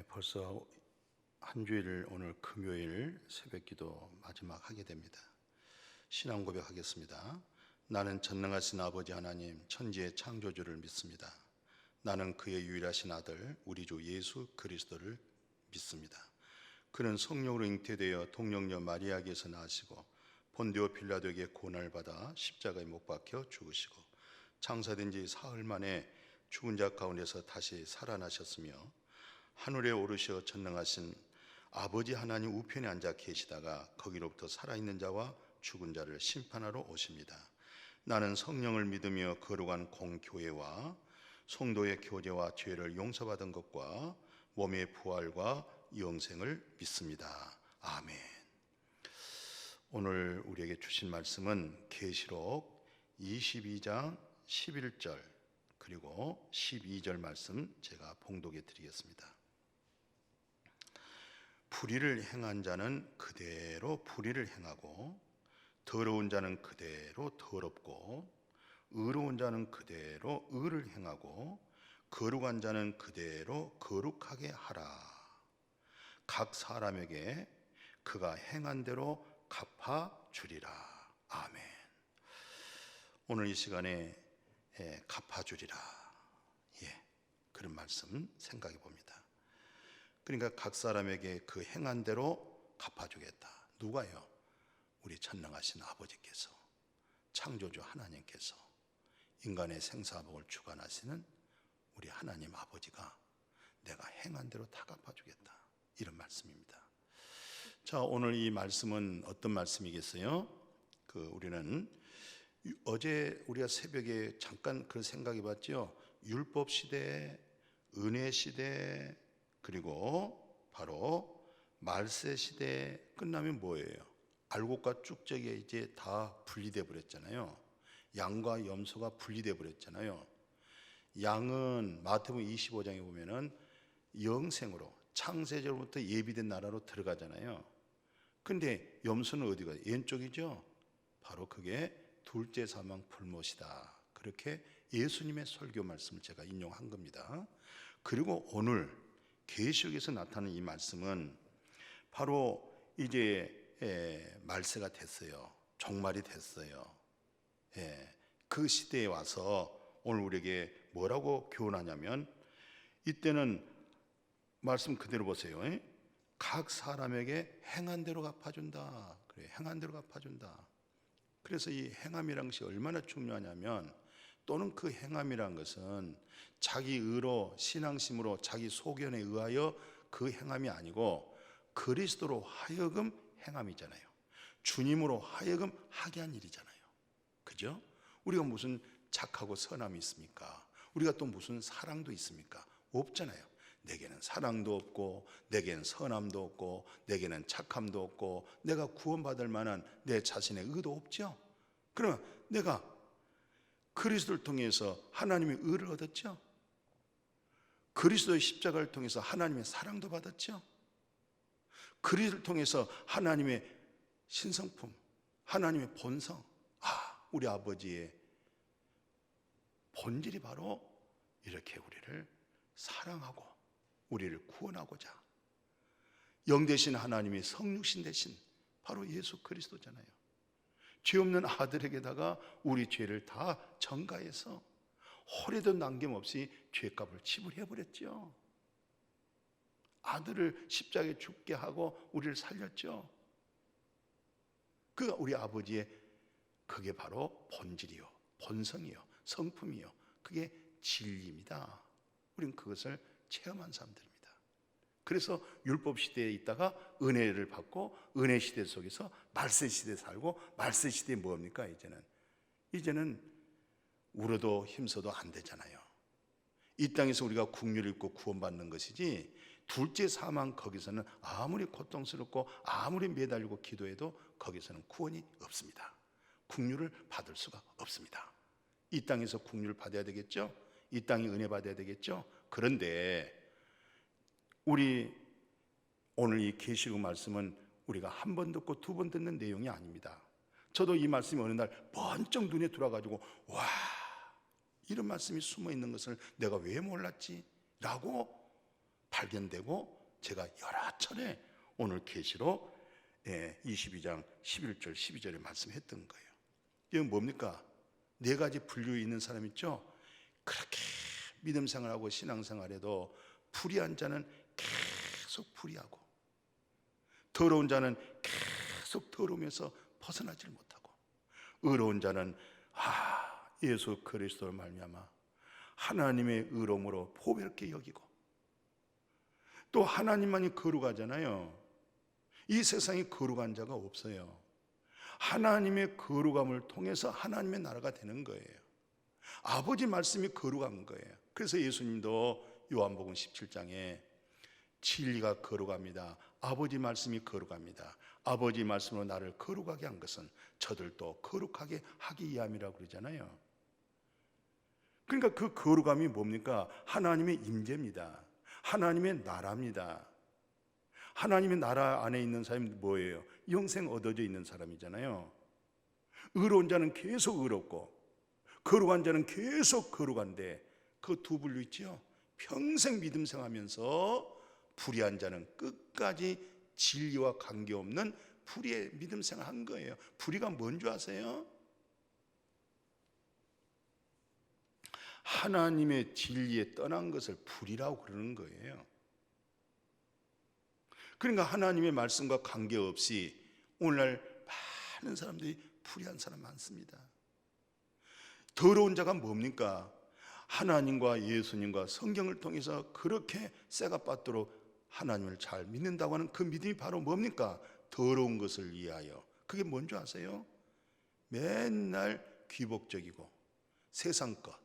벌써 한 주일 오늘 금요일 새벽기도 마지막 하게 됩니다. 신앙 고백하겠습니다. 나는 전능하신 아버지 하나님 천지의 창조주를 믿습니다. 나는 그의 유일하신 아들 우리 주 예수 그리스도를 믿습니다. 그는 성령으로 잉태되어 동정녀 마리아에게서 나시고 본디오 빌라도에게 고난을 받아 십자가에 못 박혀 죽으시고 장사된 지 사흘 만에 죽은 자 가운데서 다시 살아나셨으며 하늘에 오르셔 전능하신 아버지 하나님 우편에 앉아 계시다가 거기로부터 살아있는 자와 죽은 자를 심판하러 오십니다. 나는 성령을 믿으며 거룩한 공교회와 성도의 교제와 죄를 용서받은 것과 몸의 부활과 영생을 믿습니다. 아멘. 오늘 우리에게 주신 말씀은 계시록 22장 11절 그리고 12절 말씀 제가 봉독해 드리겠습니다. 불의를 행한 자는 그대로 불의를 행하고 더러운 자는 그대로 더럽고 의로운 자는 그대로 의를 행하고 거룩한 자는 그대로 거룩하게 하라. 각 사람에게 그가 행한 대로 갚아주리라. 아멘. 오늘 이 시간에 갚아주리라, 그런 말씀 생각해 봅니다. 그러니까 각 사람에게 그 행한 대로 갚아주겠다. 누가요? 우리 전능하신 아버지께서, 창조주 하나님께서, 인간의 생사복을 주관하시는 우리 하나님 아버지가 내가 행한 대로 다 갚아주겠다, 이런 말씀입니다. 자, 오늘 이 말씀은 어떤 말씀이겠어요? 우리는 어제 우리가 새벽에 잠깐 그 생각해 봤죠. 율법 시대, 은혜 시대, 그리고 바로 말세 시대 끝나면 뭐예요? 알곡과 쭉저기에 이제 다 분리돼 버렸잖아요. 양과 염소가 분리돼 버렸잖아요. 양은 마태복음 25장에 보면은 영생으로 창세절부터 예비된 나라로 들어가잖아요. 근데 염소는 어디가? 왼쪽이죠. 바로 그게 둘째 사망 불못이다. 그렇게 예수님의 설교 말씀을 제가 인용한 겁니다. 그리고 오늘 계시록에서 나타나는 이 말씀은 바로 이제 말세가 됐어요. 종말이 됐어요. 그 시대에 와서 오늘 우리에게 뭐라고 교훈하냐면, 이때는 말씀 그대로 보세요. 각 사람에게 행한 대로 갚아준다. 그래, 행한 대로 갚아준다. 그래서 이 행함이란 것이 얼마나 중요하냐면, 또는 그 행함이란 것은 자기 의로, 신앙심으로, 자기 소견에 의하여 그 행함이 아니고 그리스도로 하여금 행함이잖아요. 주님으로 하여금 하게 한 일이잖아요. 그죠? 우리가 무슨 착하고 선함이 있습니까? 우리가 또 무슨 사랑도 있습니까? 없잖아요. 내게는 사랑도 없고, 내게는 선함도 없고, 내게는 착함도 없고, 내가 구원받을 만한 내 자신의 의도 없죠. 그러면 내가 그리스도를 통해서 하나님의 의를 얻었죠. 그리스도의 십자가를 통해서 하나님의 사랑도 받았죠. 그리스도를 통해서 하나님의 신성품, 하나님의 본성, 우리 아버지의 본질이 바로 이렇게 우리를 사랑하고 우리를 구원하고자 영 되신 하나님의 성육신 되신 바로 예수 그리스도잖아요. 죄 없는 아들에게다가 우리 죄를 다 전가해서 홀에도 남김없이 죄값을 지불해버렸죠. 아들을 십자가에 죽게 하고 우리를 살렸죠. 그가 우리 아버지의 그게 바로 본질이요, 본성이요, 성품이요, 그게 진리입니다. 우리는 그것을 체험한 사람들입니다. 그래서 율법 시대에 있다가 은혜를 받고 은혜 시대 속에서 말세 시대에 살고, 말세 시대에 뭡니까? 이제는 울어도 힘써도 안 되잖아요. 이 땅에서 우리가 국률을 입고 구원받는 것이지, 둘째 사망 거기서는 아무리 고통스럽고 아무리 매달리고 기도해도 거기서는 구원이 없습니다. 국률을 받을 수가 없습니다. 이 땅에서 국률을 받아야 되겠죠? 이 땅에 은혜 받아야 되겠죠? 그런데 우리 오늘 이 계시록 말씀은 우리가 한 번 듣고 두 번 듣는 내용이 아닙니다. 저도 이 말씀이 어느 날 번쩍 눈에 들어와가지고, 와, 이런 말씀이 숨어 있는 것을 내가 왜 몰랐지? 라고 발견되고 제가 여러 차례 오늘 계시록 22장 11절 12절에 말씀했던 거예요. 이건 뭡니까? 네 가지 분류에 있는 사람 있죠? 그렇게 믿음 생활하고 신앙 생활해도 불의한 자는 계속 불의하고, 더러운 자는 계속 더러우면서 벗어나질 못하고, 의로운 자는 예수 그리스도를 말미암아 하나님의 의로움으로 보배롭게 여기고, 또 하나님만이 거룩하잖아요. 이 세상에 거룩한 자가 없어요. 하나님의 거룩함을 통해서 하나님의 나라가 되는 거예요. 아버지 말씀이 거룩한 거예요. 그래서 예수님도 요한복음 17장에 진리가 거룩합니다. 아버지 말씀이 거룩합니다. 아버지 말씀으로 나를 거룩하게 한 것은 저들도 거룩하게 하기 위함이라고 그러잖아요. 그러니까 그 거룩함이 뭡니까? 하나님의 임재입니다. 하나님의 나라입니다. 하나님의 나라 안에 있는 사람이 뭐예요? 영생 얻어져 있는 사람이잖아요. 의로운 자는 계속 의롭고 거룩한 자는 계속 거룩한데, 그 두 분류 있죠? 평생 믿음 생하면서 불의한 자는 끝까지 진리와 관계없는 불의의 믿음 생활한 거예요. 불의가 뭔 줄 아세요? 하나님의 진리에 떠난 것을 불의라고 그러는 거예요. 그러니까 하나님의 말씀과 관계없이 오늘날 많은 사람들이 불의한 사람 많습니다. 더러운 자가 뭡니까? 하나님과 예수님과 성경을 통해서 그렇게 쇠가 빠도록 하나님을 잘 믿는다고 하는 그 믿음이 바로 뭡니까? 더러운 것을 위하여. 그게 뭔지 아세요? 맨날 귀복적이고 세상 것,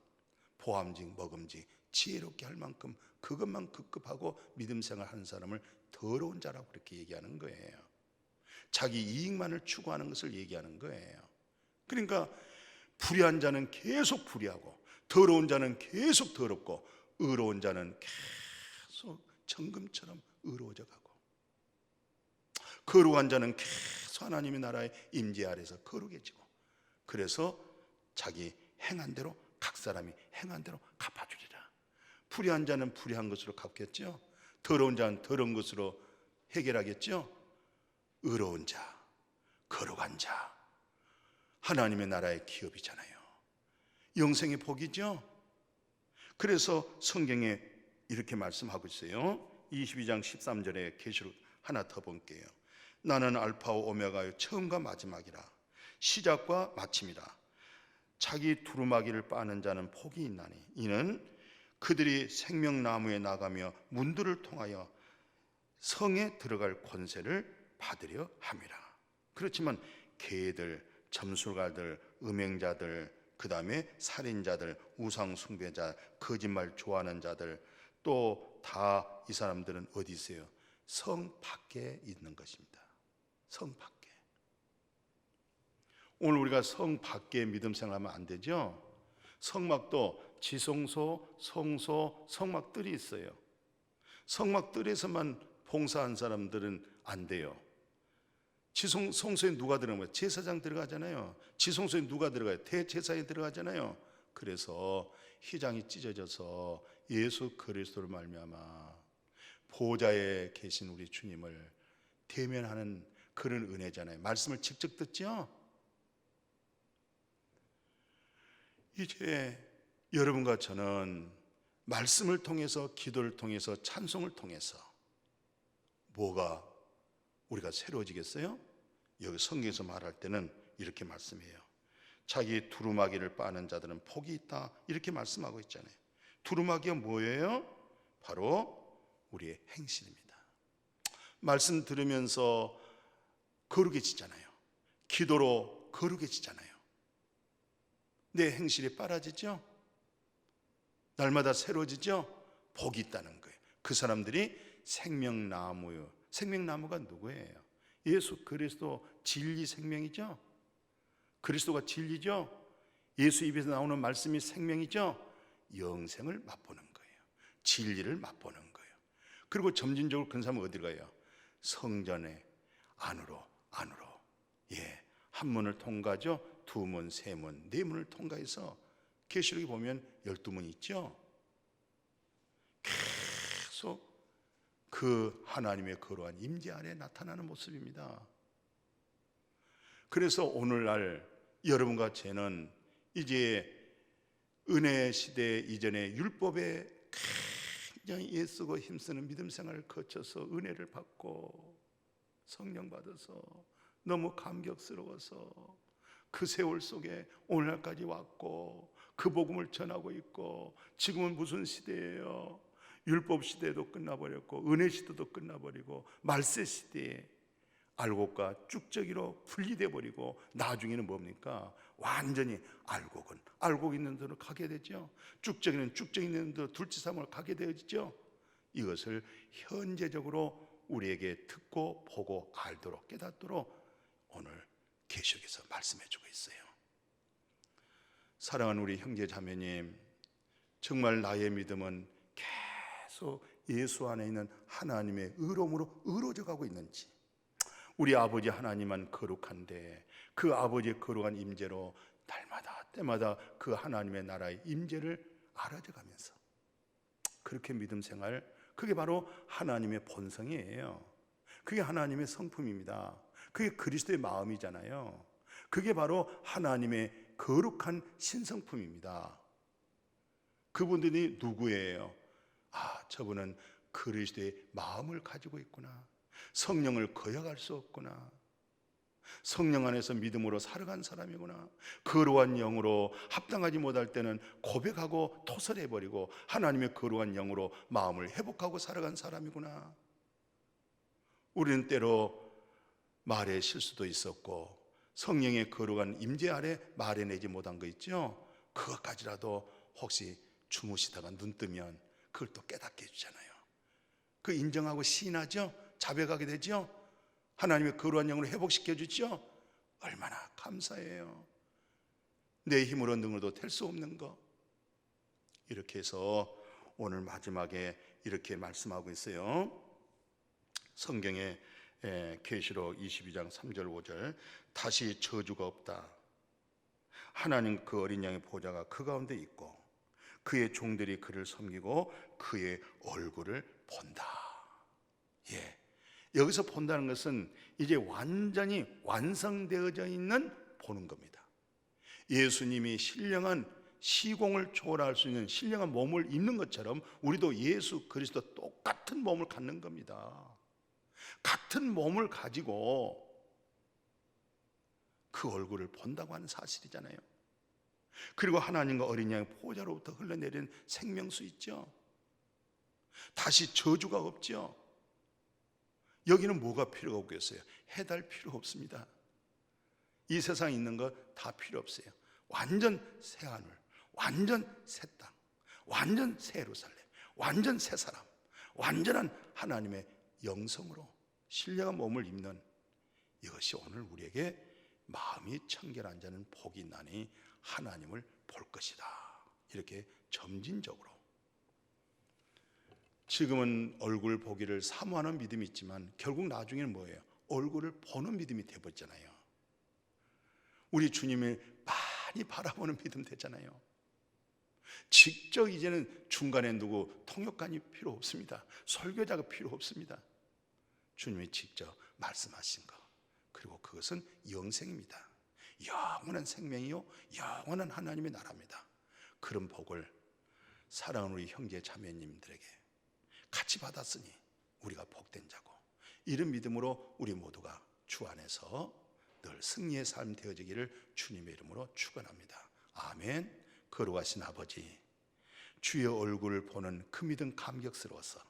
보암직, 먹음직, 지혜롭게 할 만큼 그것만 급급하고 믿음 생활하는 사람을 더러운 자라고 그렇게 얘기하는 거예요. 자기 이익만을 추구하는 것을 얘기하는 거예요. 그러니까 불의한 자는 계속 불의하고, 더러운 자는 계속 더럽고, 의로운 자는 계속 정금처럼 의로워져 가고, 거룩한 자는 계속 하나님의 나라의 임재 아래서 거룩해지고, 그래서 자기 행한 대로 각 사람이 행한 대로 갚아주리라. 불의한 자는 불의한 것으로 갚겠죠. 더러운 자는 더러운 것으로 해결하겠죠. 의로운 자, 거룩한 자, 하나님의 나라의 기업이잖아요. 영생의 복이죠. 그래서 성경에 이렇게 말씀하고 있어요. 22장 13절에 계시록 하나 더 볼게요. 나는 알파오 오메가요 처음과 마지막이라, 시작과 마침이라. 자기 두루마기를 빠는 자는 복이 있나니 이는 그들이 생명나무에 나가며 문들을 통하여 성에 들어갈 권세를 받으려 함이라. 그렇지만 개들, 점술가들, 음행자들, 그 다음에 살인자들, 우상숭배자, 거짓말 좋아하는 자들, 또 다 이 사람들은 어디 있어요? 성 밖에 있는 것입니다. 성 밖에. 오늘 우리가 성 밖에 믿음 생활하면 안 되죠. 성막도 지성소, 성소, 성막들이 있어요. 성막들에서만 봉사한 사람들은 안 돼요. 지성소에 누가 들어가요? 제사장 들어가잖아요. 지성소에 누가 들어가요? 대제사장이 들어가잖아요. 그래서 휘장이 찢어져서 예수 그리스도를 말미암아 보좌에 계신 우리 주님을 대면하는 그런 은혜잖아요. 말씀을 직접 듣죠. 이제 여러분과 저는 말씀을 통해서, 기도를 통해서, 찬송을 통해서 뭐가 우리가 새로워지겠어요? 여기 성경에서 말할 때는 이렇게 말씀해요. 자기 두루마기를 빠는 자들은 복이 있다, 이렇게 말씀하고 있잖아요. 두루마기가 뭐예요? 바로 우리의 행실입니다. 말씀 들으면서 거룩해지잖아요. 기도로 거룩해지잖아요. 내 행실이 빨아지죠? 날마다 새로워지죠? 복이 있다는 거예요. 그 사람들이 생명나무요. 생명나무가 누구예요? 예수 그리스도 진리 생명이죠? 그리스도가 진리죠? 예수 입에서 나오는 말씀이 생명이죠? 영생을 맛보는 거예요. 진리를 맛보는 거예요. 그리고 점진적으로 그런 사람은 어디로 가요? 성전에 안으로. 한 문을 통과하죠. 두 문, 세 문, 네 문을 통과해서 계시록에 보면 12문이 있죠. 계속 그 하나님의 거룩한 임재 아래 나타나는 모습입니다. 그래서 오늘날 여러분과 저는 이제 은혜 시대 이전에 율법에 굉장히 애쓰고 힘쓰는 믿음 생활을 거쳐서 은혜를 받고 성령 받아서 너무 감격스러워서 그 세월 속에 오늘날까지 왔고 그 복음을 전하고 있고, 지금은 무슨 시대예요? 율법 시대도 끝나버렸고 은혜 시대도 끝나버리고 말세 시대에 알곡과 쭉저기로 분리돼 버리고 나중에는 뭡니까? 완전히 알곡 있는 데로 가게 되죠. 쭉저기는 쭉저기 있는 데로 둘지삼으로 가게 되죠. 이것을 현재적으로 우리에게 듣고 보고 알도록 깨닫도록 오늘 계시록에서 말씀해 주고 있어요. 사랑하는 우리 형제 자매님, 정말 나의 믿음은 계속 예수 안에 있는 하나님의 의로움으로 의로워져 가고 있는지, 우리 아버지 하나님은 거룩한데 그 아버지의 거룩한 임재로 날마다 때마다 그 하나님의 나라의 임재를 알아져 가면서 그렇게 믿음 생활, 그게 바로 하나님의 본성이에요. 그게 하나님의 성품입니다. 그게 그리스도의 마음이잖아요. 그게 바로 하나님의 거룩한 신성품입니다. 그분들이 누구예요? 저분은 그리스도의 마음을 가지고 있구나. 성령을 거역할 수 없구나. 성령 안에서 믿음으로 살아간 사람이구나. 거룩한 영으로 합당하지 못할 때는 고백하고 토설해버리고 하나님의 거룩한 영으로 마음을 회복하고 살아간 사람이구나. 우리는 때로 말에 실수도 있었고 성령의 거룩한 임재 아래 말해내지 못한 거 있죠. 그것까지라도 혹시 주무시다가 눈 뜨면 그걸 또 깨닫게 해주잖아요. 그 인정하고 시인하죠. 자백하게 되죠. 하나님의 거룩한 영으로 회복시켜 주죠. 얼마나 감사해요. 내 힘으로 능으로도 될 수 없는 거. 이렇게 해서 오늘 마지막에 이렇게 말씀하고 있어요. 성경에 계시록 22장 3절 5절, 다시 저주가 없다. 하나님 그 어린 양의 보좌가 그 가운데 있고 그의 종들이 그를 섬기고 그의 얼굴을 본다. 여기서 본다는 것은 이제 완전히 완성되어져 있는 보는 겁니다. 예수님이 신령한 시공을 초월할 수 있는 신령한 몸을 입는 것처럼 우리도 예수 그리스도 똑같은 몸을 갖는 겁니다. 같은 몸을 가지고 그 얼굴을 본다고 하는 사실이잖아요. 그리고 하나님과 어린 양의 보좌로부터 흘러내리는 생명수 있죠. 다시 저주가 없죠. 여기는 뭐가 필요가 없겠어요? 해달 필요 없습니다. 이 세상에 있는 거 다 필요 없어요. 완전 새 하늘, 완전 새 땅, 완전 새 예루살렘, 완전 새 사람, 완전한 하나님의 영성으로 신령한 몸을 입는 이것이 오늘 우리에게 마음이 청결한 자는 복이 있나니 하나님을 볼 것이다. 이렇게 점진적으로. 지금은 얼굴 보기를 사모하는 믿음이 있지만 결국 나중에는 뭐예요? 얼굴을 보는 믿음이 되어버렸잖아요. 우리 주님을 많이 바라보는 믿음 되잖아요. 직접 이제는 중간에 누구 통역관이 필요 없습니다. 설교자가 필요 없습니다. 주님이 직접 말씀하신 것, 그리고 그것은 영생입니다. 영원한 생명이요 영원한 하나님의 나라입니다. 그런 복을 사랑하는 우리 형제 자매님들에게 같이 받았으니 우리가 복된 자고, 이런 믿음으로 우리 모두가 주 안에서 늘 승리의 삶 되어지기를 주님의 이름으로 축원합니다. 아멘. 거룩하신 아버지, 주의 얼굴을 보는 그 믿음 감격스러워서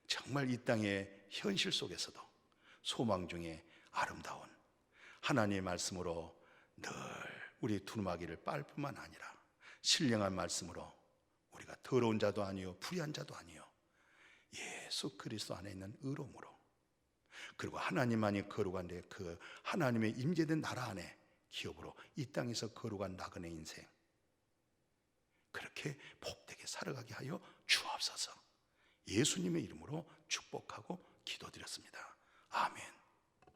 정말 이 땅의 현실 속에서도 소망 중에 아름다운 하나님의 말씀으로 늘 우리 두루마기를 빨 뿐만 아니라 신령한 말씀으로 우리가 더러운 자도 아니요 불의한 자도 아니요 예수 그리스도 안에 있는 의로움으로, 그리고 하나님만이 거룩한 데 그 하나님의 임재된 나라 안에 기업으로 이 땅에서 거룩한 나그네 인생 그렇게 복되게 살아가게 하여 주옵소서. 예수님의 이름으로 축복하고 기도드렸습니다. 아멘.